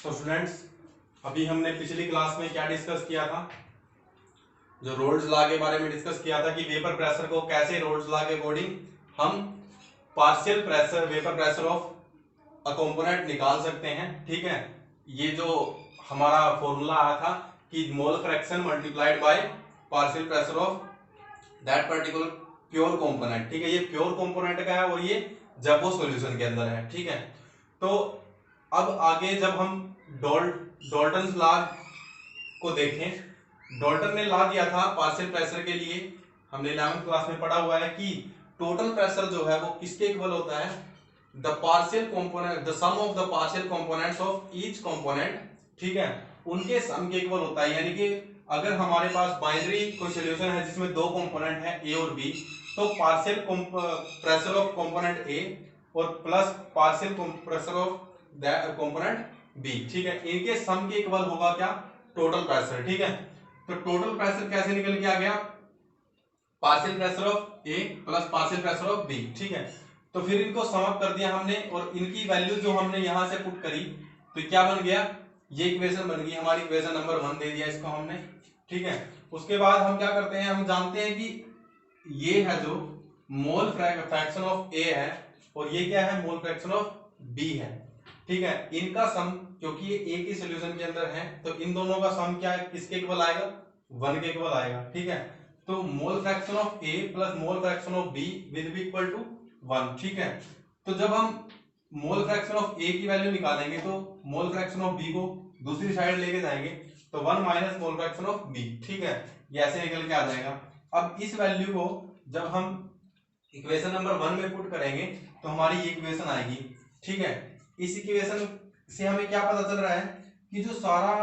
तो स्टूडेंट्स, अभी हमने पिछली क्लास में क्या डिस्कस किया था? जो रोल्स लॉ के बारे में डिस्कस किया था कि वेपर प्रेशर को कैसे रोल्स लॉ के अकॉर्डिंग हम partial pressure vapour pressure of a component निकाल सकते हैं। ठीक है, ये जो हमारा फॉर्मूला आया था कि mole fraction multiplied by partial pressure of that particular pure component. ठीक है, ये प्योर कंपोनेंट का है और ये जब वो सॉल्यूशन के अंदर है। ठीक है, तो अब आगे जब हम डॉल्टन्स लॉ को देखें, डॉल्टन ने लॉ दिया था पार्शियल प्रेशर के लिए, हमने 11वीं क्लास में पढ़ा हुआ है कि टोटल प्रेशर जो है वो किसके इक्वल होता है? The partial component, the sum of the partial components of each component. ठीक है, उनके सम के इक्वल होता है। यानी कि अगर हमारे पास बाइनरी कोई सॉल्यूशन है जिसमें दो कंपोनेंट है ए और बी, तो partial pressure of component A और plus partial pressure of component B, ठीक है, इनके सम के इक्वल होगा क्या? Total pressure. ठीक है, तो टोटल प्रेशर कैसे निकल के आ गया? Partial pressure of A plus partial pressure of B. ठीक है, तो फिर इनको सम अप कर दिया हमने और इनकी वैल्यू जो हमने यहां से पुट करी तो क्या बन गया? ये इक्वेशन बन गई हमारी, इक्वेशन नंबर 1 दे दिया इसको हमने। ठीक है, उसके बाद हम क्या करते हैं, हम जानते हैं कि ये है जो मोल फ्रैक्शन ऑफ ए है और ये क्या है? मोल फ्रैक्शन ऑफ बी है। ठीक है, इनका सम, क्योंकि ये ए की सॉल्यूशन के अंदर है, तो इन दोनों का सम क्या है? किसके इक्वल आएगा? 1 के इक्वल आएगा। ठीक है, तो mole fraction of A plus mole fraction of B will be equal to 1। ठीक है, तो जब हम मोल फ्रैक्शन ऑफ ए की वैल्यू निकालेंगे तो मोल फ्रैक्शन ऑफ बी को दूसरी साइड लेके जाएंगे तो 1 minus mole fraction of B. ठीक है, ये ऐसे निकल के आ जाएगा। अब इस वैल्यू को जब हम इक्वेशन नंबर 1 में पुट करेंगे तो हमारी ये इक्वेशन आएगी। ठीक है, इस इक्वेशन से हमें क्या पता चल रहा है कि जो सारा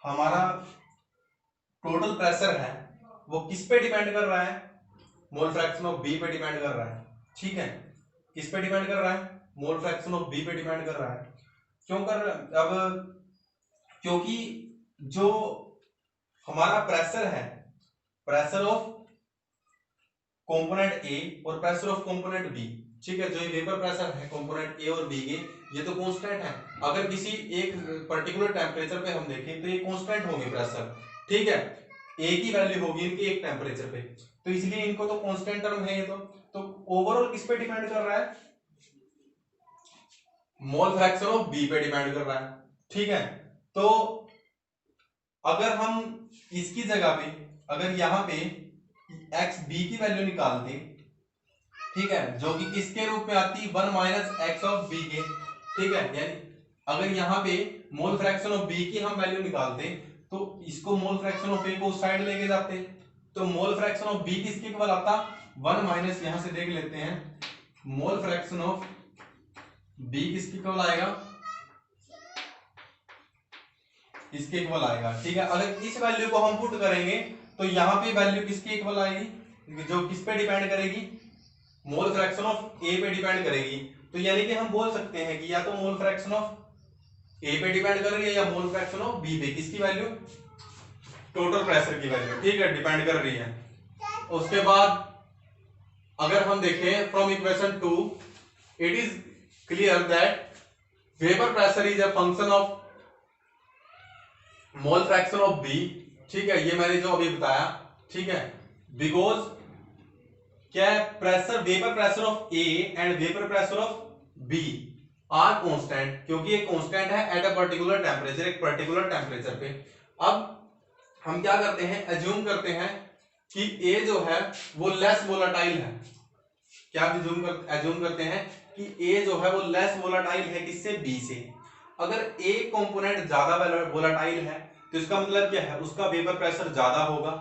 हमारा टोटल प्रेशर है वो किस पे डिपेंड कर रहा है? मोल फ्रैक्शन ऑफ बी पे डिपेंड कर रहा है। ठीक है, किस पे डिपेंड कर रहा है? मोल फ्रैक्शन ऑफ बी पे डिपेंड कर रहा है। क्यों कर? अब क्योंकि जो हमारा प्रेशर है, प्रेशर ऑफ कंपोनेंट ए और प्रेशर ऑफ कंपोनेंट बी, ठीक है, जो ये वेपर प्रेशर है कंपोनेंट ए और बी के, ये तो कांस्टेंट है। अगर किसी एक पर्टिकुलर टेम्परेचर पे हम देखें तो ये कांस्टेंट होंगे प्रेशर। ठीक है, ए की वैल्यू होगी इनकी एक टेम्परेचर पे, तो इसलिए इनको तो कांस्टेंट टर्म है ये। तो ओवरऑल किस पे डिपेंड कर रहा है? मोल फ्रैक्शन ऑफ बी पे डिपेंड कर रहा है। ठीक है, तो अगर हम इसकी जगह पे अगर यहाँ पे एक्स बी की वैल्यू निकालते, ठीक है, जो कि किसके रूप में आती? 1 माइनस एक्स ऑफ बी के। ठीक है, यानी अगर यहाँ पे मोल फ्रैक्शन ऑफ बी की हम वैल्यू निकालते तो इसको मोल फ्रैक्शन ऑफ ए को उस साइड लेके जाते, तो मोल फ्रैक्शन ऑफ बी किसके इक्वल आता? 1 माइनस, यहां से देख लेते हैं, मोल फ्रैक्शन ऑफ बी किसके इक्वल आएगा? इसके इक्वल आएगा। ठीक है, अगर इस वैल्यू को हम पुट करेंगे तो यहाँ पे वैल्यू किसके इक्वल आएगी? जो किस पे डिपेंड करेगी? मोल फ्रैक्शन ऑफ ए पे डिपेंड करेगी। तो यानी कि हम बोल सकते हैं कि या तो मोल फ्रैक्शन ऑफ ए पे डिपेंड कर रही है या मोल फ्रैक्शन ऑफ बी पे। किसकी वैल्यू? टोटल प्रेशर की वैल्यू। ठीक है, डिपेंड कर रही है। उसके बाद अगर हम देखें from equation 2, it is clear that vapour pressure is a function of mole fraction of B. ठीक है, ये मैंने जो अभी बताया। ठीक है, बिकॉज क्या है? Pressure, vapour pressure of A and vapour pressure of B are constant, क्योंकि ये कांस्टेंट है एट अ पर्टिकुलर टेम्परेचर, एक पर्टिकुलर टेम्परेचर पे। अब हम क्या करते हैं? एज्यूम करते हैं कि ए जो है वो लेस वोलाटाइल है। क्या एज्यूम करते हैं कि ए जो है वो लेस वोलाटाइल है किससे? बी से। अगर ए कंपोनेंट ज्यादा वोलाटाइल है तो इसका मतलब क्या है? उसका वेपर प्रेशर ज्यादा होगा,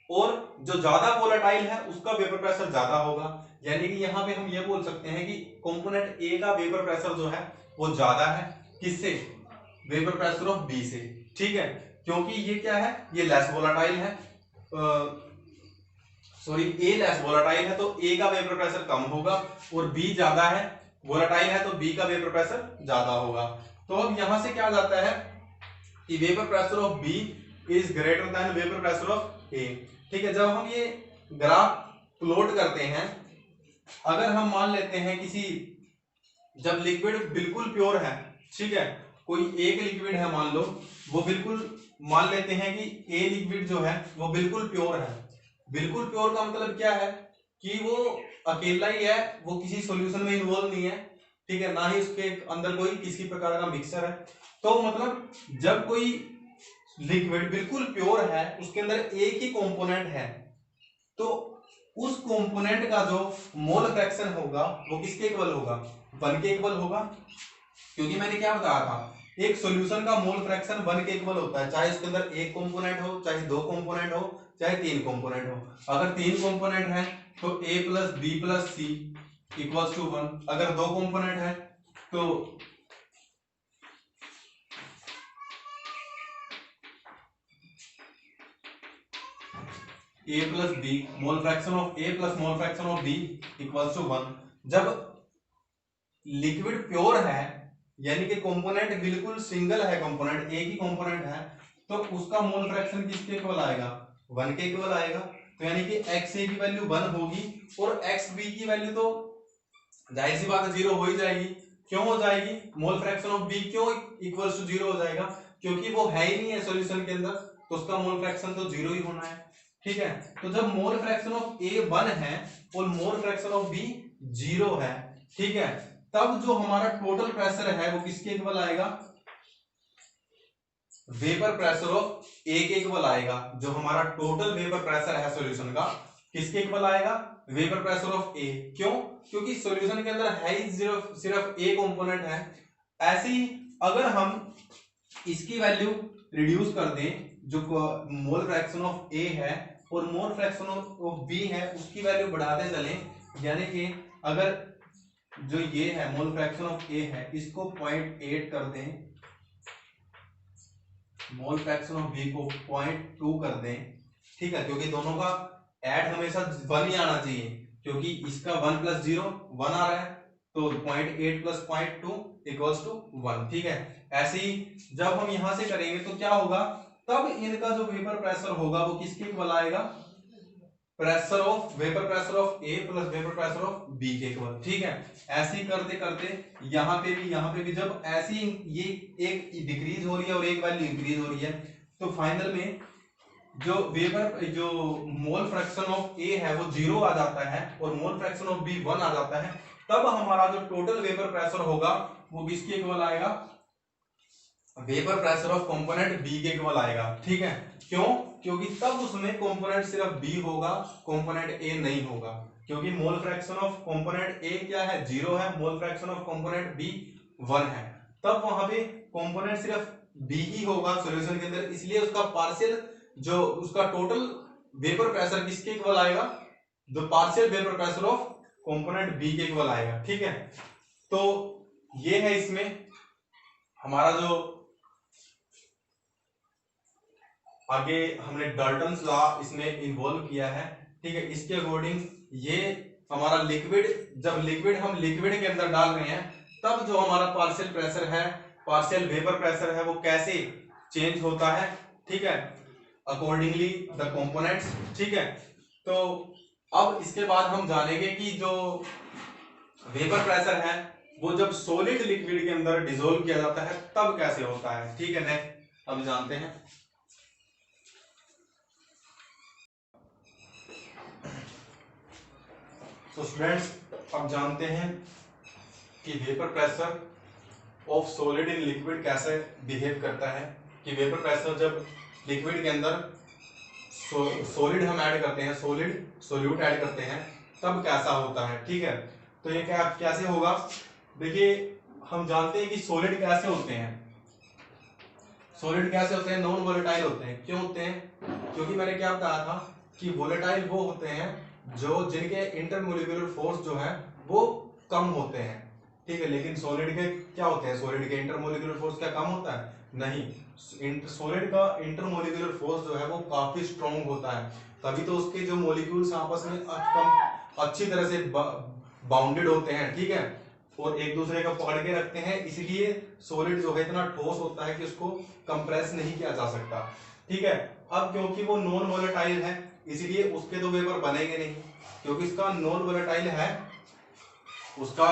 और जो ज्यादा वोलाटाइल है उसका वेपर प्रेशर ज्यादा होगा। यानी कि यहां पे हम ये बोल सकते हैं कि कंपोनेंट ए का वेपर प्रेशर जो है वो ज्यादा है किससे? वेपर प्रेशर ऑफ बी से। ठीक है, क्योंकि ये क्या है? ये लेस वोलाटाइल है, सॉरी, ए लेस वोलाटाइल है तो ए का वेपर प्रेशर कम होगा, और बी ज्यादा है वोलाटाइल है तो बी का वेपर प्रेशर ज्यादा होगा। तो अब यहां से क्या जाता है कि vapour pressure of B is greater than vapour pressure of A. ठीक है, जब हम ये ग्राफ प्लॉट करते हैं, अगर हम मान लेते हैं किसी, जब लिक्विड बिल्कुल प्योर है, ठीक है, कोई एक लिक्विड है मान लो, वो बिल्कुल मान लेते हैं कि ए लिक्विड जो है वो बिल्कुल प्योर है। बिल्कुल प्योर का मतलब क्या है कि वो अकेला ही है, वो किसी सॉल्यूशन में इन्वॉल्व नहीं है, ठीक है, ना ही उसके अंदर कोई किसी प्रकार का मिक्सर है। तो मतलब जब कोई लिक्विड बिल्कुल प्योर है, उसके अंदर एक ही कंपोनेंट है, तो उस कंपोनेंट का जो मोल फ्रैक्शन होगा वो किसके इक्वल होगा, 1 के इक्वल होगा। क्योंकि मैंने क्या बताया था, एक सॉल्यूशन का मोल फ्रैक्शन 1 के इक्वल होता है, चाहे उसके अंदर एक कंपोनेंट हो, चाहे 2 कंपोनेंट हो, चाहे 3 कंपोनेंट हो। अगर 3 कंपोनेंट है तो a plus B plus C equals to 1। अगर 2 कंपोनेंट है तो a plus B, mole fraction of a plus mole fraction of b equals to 1। जब लिक्विड प्योर है, यानी कि कंपोनेंट बिल्कुल सिंगल है, कंपोनेंट एक ही कंपोनेंट है, तो उसका मोल फ्रैक्शन किसके इक्वल आएगा, 1 के इक्वल आएगा। तो यानी कि xa की वैल्यू 1 होगी और xb की वैल्यू तो जाहिर सी बात है 0 हो ही जाएगी। क्यों हो जाएगी, मोल फ्रैक्शन ऑफ b क्यों इक्वल्स टू 0 हो जाएगा, क्योंकि वो है ही नहीं है सॉल्यूशन के अंदर, तो उसका मोल फ्रैक्शन तो 0 ही होना है, ठीक है। तो जब मोल फ्रैक्शन ऑफ a 1 है और मोल फ्रैक्शन ऑफ b 0 है, ठीक है, तब जो हमारा टोटल प्रेशर है वो किसके इक्वल आएगा, वेपर प्रेशर ऑफ ए के इक्वल आएगा। जो हमारा टोटल वेपर प्रेशर है सॉल्यूशन का, किसके इक्वल आएगा, वेपर प्रेशर ऑफ ए। क्यों, क्योंकि सॉल्यूशन के अंदर है ही सिर्फ ए कंपोनेंट है। ऐसे ही अगर हम इसकी वैल्यू रिड्यूस कर दें, जो मोल फ्रैक्शन ऑफ ए है और मोल फ्रैक्शन ऑफ बी है, उसकी वैल्यू बढ़ाते चलें, यानी कि अगर जो ये है मोल फ्रैक्शन ऑफ ए है, इसको 0.8 कर दें, मोल फ्रैक्शन ऑफ बी को 0.2 कर दें, ठीक है, क्योंकि दोनों का ऐड हमेशा 1 ही आना चाहिए, क्योंकि इसका 1 प्लस 0 1 आ रहा है, तो 0.8 प्लस 0.2 इक्वल्स टू 1, ठीक है। ऐसे ही जब हम यहां से करेंगे तो क्या होगा, तब इनका जो वेपर प्रेशर होगा वो किसके इक्वल आएगा, pressure of vapour pressure of A plus vapour pressure of B के इक्वल, ठीक है। ऐसे ही करते करते यहाँ पे भी जब ऐसी ये एक डिक्रीज हो रही है और एक वैल्यू इंक्रीज हो रही है, तो फाइनल में जो मोल फ्रैक्शन ऑफ ए है वो 0 आ जाता है और मोल फ्रैक्शन ऑफ बी 1 आ जाता है, तब हमारा जो टोटल वेपर प्रेशर होगा वो किसके इक्वल आएगा, vapour pressure of component B के इक्वल आएगा, ठीक है। क्यों, क्योंकि तब उसमें कंपोनेंट सिर्फ बी होगा, कंपोनेंट ए नहीं होगा, क्योंकि mole fraction of component A क्या है, 0 है, mole fraction of component B 1 है, तब वहां पे कंपोनेंट सिर्फ बी ही होगा सॉल्यूशन के अंदर, इसलिए उसका पार्शियल जो उसका टोटल वेपर प्रेशर किसके इक्वल आएगा, the partial vapour pressure of component B के इक्वल आएगा, ठीक है। तो ये है इसमें हमारा जो आगे हमने डाल्टन्स लॉ इसमें इन्वॉल्व किया है, ठीक है। इसके अकॉर्डिंग ये हमारा लिक्विड, जब लिक्विड हम लिक्विड के अंदर डाल रहे हैं, तब जो हमारा पार्शियल प्रेशर है, पार्शियल वेपर प्रेशर है, वो कैसे चेंज होता है, ठीक है, अकॉर्डिंगली द कंपोनेंट्स, ठीक है। तो अब इसके बाद हम जानेंगे कि जो वेपर प्रेशर है वो जब सॉलिड लिक्विड के अंदर डिसोल्व किया जाता है तब कैसे होता है, ठीक है। नेक्स्ट अब जानते हैं। तो स्टूडेंट्स अब जानते हैं कि vapour pressure of solid in liquid कैसे बिहेव करता है, कि वेपर प्रेशर जब लिक्विड के अंदर सॉलिड हम ऐड करते हैं, सॉलिड सोल्यूट ऐड करते हैं, तब कैसा होता है, ठीक है। तो ये क्या कैसे होगा, देखिए हम जानते हैं कि सॉलिड कैसे होते हैं, सॉलिड कैसे होते हैं, नॉन वोलेटाइल होते हैं। क्यों होते हैं, क्योंकि मैंने क्या बताया था कि वोलेटाइल वो होते हैं जो जिनके इंटरमोलिकुलर फोर्स जो है वो कम होते हैं, ठीक है। लेकिन सॉलिड के क्या होते हैं, सॉलिड के इंटरमोलिकुलर फोर्स क्या कम होता है, नहीं, सॉलिड का इंटरमोलिकुलर फोर्स जो है वो काफी स्ट्रॉन्ग होता है, तभी तो उसके जो मॉलिक्यूल्स आपस में अच्छी तरह से बाउंडेड होते हैं, ठीक है, और एक दूसरे को पकड़ के रखते हैं, इसलिए सॉलिड जो है इतना ठोस होता है कि उसको कंप्रेस नहीं किया जा सकता, ठीक है। अब क्योंकि वो नॉन वोलेटाइल है, इसलिए उसके तो वेपर बनेंगे नहीं, क्योंकि इसका नॉन वोलेटाइल है, उसका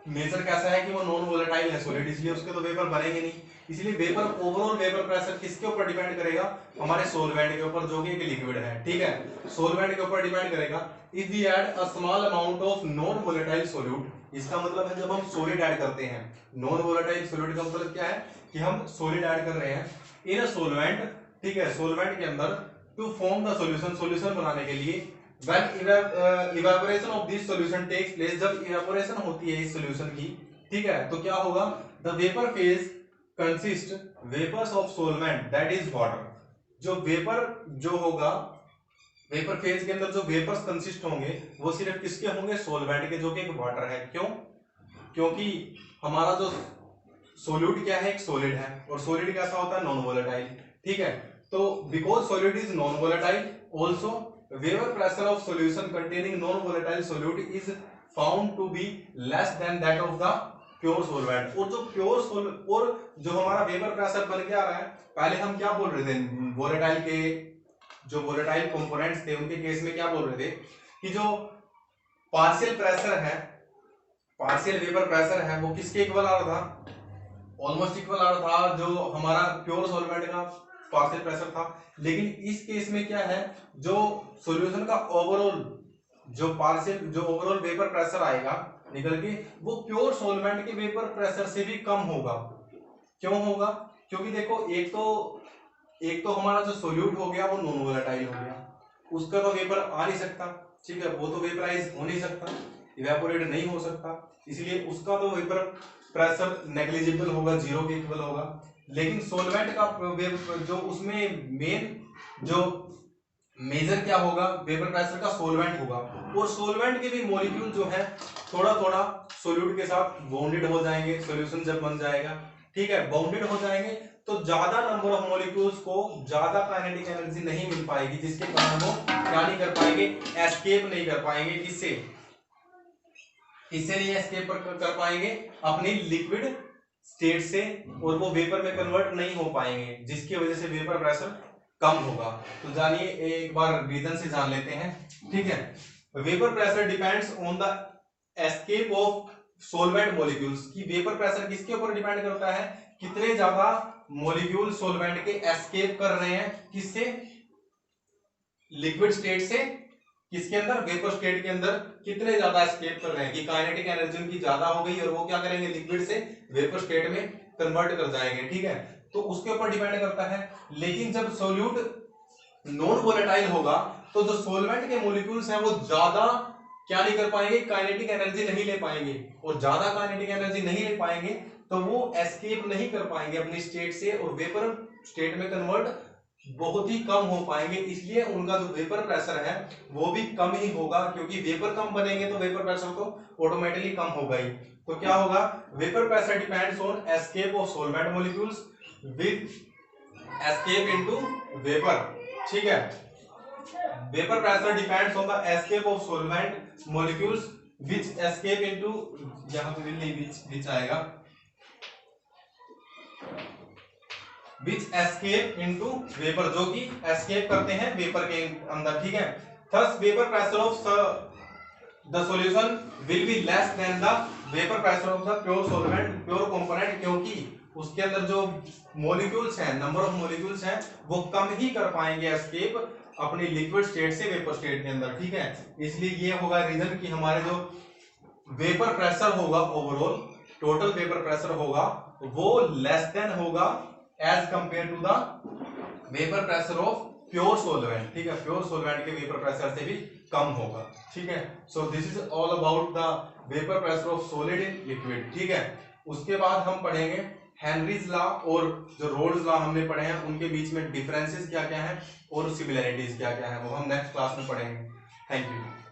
नेचर कैसा है कि वो नॉन वोलेटाइल है, सॉलिड, इसलिए उसके तो वेपर बनेंगे नहीं। इसलिए वेपर ओवरऑल वेपर प्रेशर किसके ऊपर डिपेंड करेगा, हमारे सोलवेंट के ऊपर, जो कि एक लिक्विड है, ठीक है, सोलवेंट के ऊपर डिपेंड करेगा। If we add a small amount of non volatile solute, इसका मतलब है जब हम सॉलिड ऐड करते हैं, नॉन वोलेटाइल सॉल्यूट का मतलब क्या है कि हम सॉलिड ऐड कर रहे हैं इन अ सोलवेंट, ठीक है, सोलवेंट के अंदर, to form the solution, solution बनाने के लिए। When evaporation of this solution takes place, जब evaporation होती है इस solution की, ठीक है, तो क्या होगा, the vapor phase consist vapors of solvent that is water, जो वेपर जो होगा, वेपर फेज के अंदर जो वेपर्स कंसिस्ट होंगे वो सिर्फ किसके होंगे, सोलवेंट के, जो कि एक वाटर है। क्यों, क्योंकि हमारा जो सोल्यूट क्या है, एक सॉलिड है, और सॉलिड कैसा होता है, नॉन वोलेटाइल, ठीक है। तो because solid is non volatile, also vapor pressure of solution containing non-volatile solute is found to be less than that of the pure solvent। और जो प्योर और जो हमारा वेपर प्रेशर बन के आ रहा है, पहले हम क्या बोल रहे थे, वोलेटाइल के जो वोलेटाइल कंपोनेंट्स थे उनके केस में क्या बोल रहे थे कि जो पार्शियल प्रेशर है, पार्शियल वेपर प्रेशर है, वो किसके इक्वल आ रहा था, ऑलमोस्ट इक्वल आ रहा था जो हमारा प्योर सॉल्वेंट का पार्शियल प्रेशर था। लेकिन इस केस में क्या है, जो सॉल्यूशन का ओवरऑल जो पार्शियल जो ओवरऑल वेपर प्रेशर आएगा निकल के, वो प्योर सॉल्वेंट के वेपर प्रेशर से भी कम होगा। क्यों होगा, क्योंकि देखो एक तो हमारा जो सोल्यूट हो गया वो नॉन वोलेटाइल हो गया, उसका तो वेपर आ नहीं सकता, ठीक है, वो तो वेपराइज हो नहीं सकता, इवेपोरेट नहीं हो सकता, इसलिए उसका तो वेपर प्रेशर नेग्लिजिबल होगा, जीरो के इक्वल होगा। लेकिन सोलवेंट का जो उसमें मेन जो मेजर क्या होगा, वेपर प्रेशर का सोलवेंट होगा, और सोलवेंट के भी मॉलिक्यूल जो है थोड़ा थोड़ा सोल्यूट के साथ बॉन्डेड हो जाएंगे, सॉल्यूशन जब बन जाएगा, ठीक है, बॉन्डेड हो जाएंगे, तो ज्यादा नंबर ऑफ मॉलिक्यूल्स को ज्यादा काइनेटिक एनर्जी नहीं मिल पाएगी, जिसके कारण वो क्या नहीं कर पाएंगे, एस्केप नहीं कर पाएंगे, किससे, किससे नहीं एस्केप कर पाएंगे, अपनी लिक्विड स्टेट से, और वो वेपर में कन्वर्ट नहीं हो पाएंगे, जिसकी वजह से वेपर प्रेशर कम होगा। तो जानिए एक बार रीजन से जान लेते हैं, ठीक है। Vapour pressure depends on the escape of solvent molecules, की वेपर प्रेशर किसके ऊपर डिपेंड करता है, कितने ज्यादा मॉलिक्यूल सोलवेंट के एस्केप कर रहे हैं, किससे, लिक्विड स्टेट से, किसके अंदर, वेपर स्टेट के अंदर कितने ज्यादा एस्केप कर रहे हैं, कि काइनेटिक एनर्जी उनकी ज्यादा हो गई और वो क्या करेंगे, लिक्विड से वेपर स्टेट में कन्वर्ट कर जाएंगे, ठीक है, तो उसके ऊपर डिपेंड करता है। लेकिन जब सोल्यूट नॉन वोलेटाइल होगा तो जो सोलवेंट के मॉलिक्यूल्स हैं वो ज्यादा क्या नहीं कर पाएंगे, काइनेटिक एनर्जी नहीं ले पाएंगे, और ज्यादा काइनेटिक एनर्जी नहीं ले पाएंगे तो वो एस्केप नहीं कर पाएंगे अपनी स्टेट से, और वेपर स्टेट में कन्वर्ट बहुत ही कम हो पाएंगे, इसलिए उनका जो वेपर प्रेशर है वो भी कम ही होगा, क्योंकि वेपर कम बनेंगे तो वेपर प्रेशर तो ऑटोमेटिकली कम होगा ही। तो क्या होगा, vapour pressure depends on escape of solvent molecules with escape into vapour, ठीक है, vapour pressure depends on the escape of solvent molecules which escape into, यहां पे नहीं विच आएगा, विच एस्केप इनटू वेपर, जो कि एस्केप करते हैं वेपर के अंदर, ठीक है। Thus vapour pressure of the solution will be less than the vapour pressure of the pure solvent, pure component, क्योंकि उसके अंदर जो मॉलिक्यूल्स हैं, नंबर ऑफ मॉलिक्यूल्स हैं, वो कम ही कर पाएंगे एस्केप अपनी लिक्विड स्टेट से वेपर स्टेट के अंदर, ठीक है। इसलिए ये होगा रीजन कि हमारे जो वेपर प्रेशर होगा, ओवरऑल टोटल वेपर प्रेशर होगा वो लेस देन होगा as compare to the vapour pressure of pure solvent, ठीक है, प्योर सोलवेंट के वेपर प्रेशर से भी कम होगा, ठीक है। So this is all about the vapour pressure of solid in liquid, ठीक है। उसके बाद हम पढ़ेंगे हेनरीज लॉ, और जो रोल्स लॉ हमने पढ़े हैं उनके बीच में डिफरेंसेस क्या क्या है और सिमिलरिटीज क्या क्या है, वो हम नेक्स्ट क्लास में पढ़ेंगे। Thank you.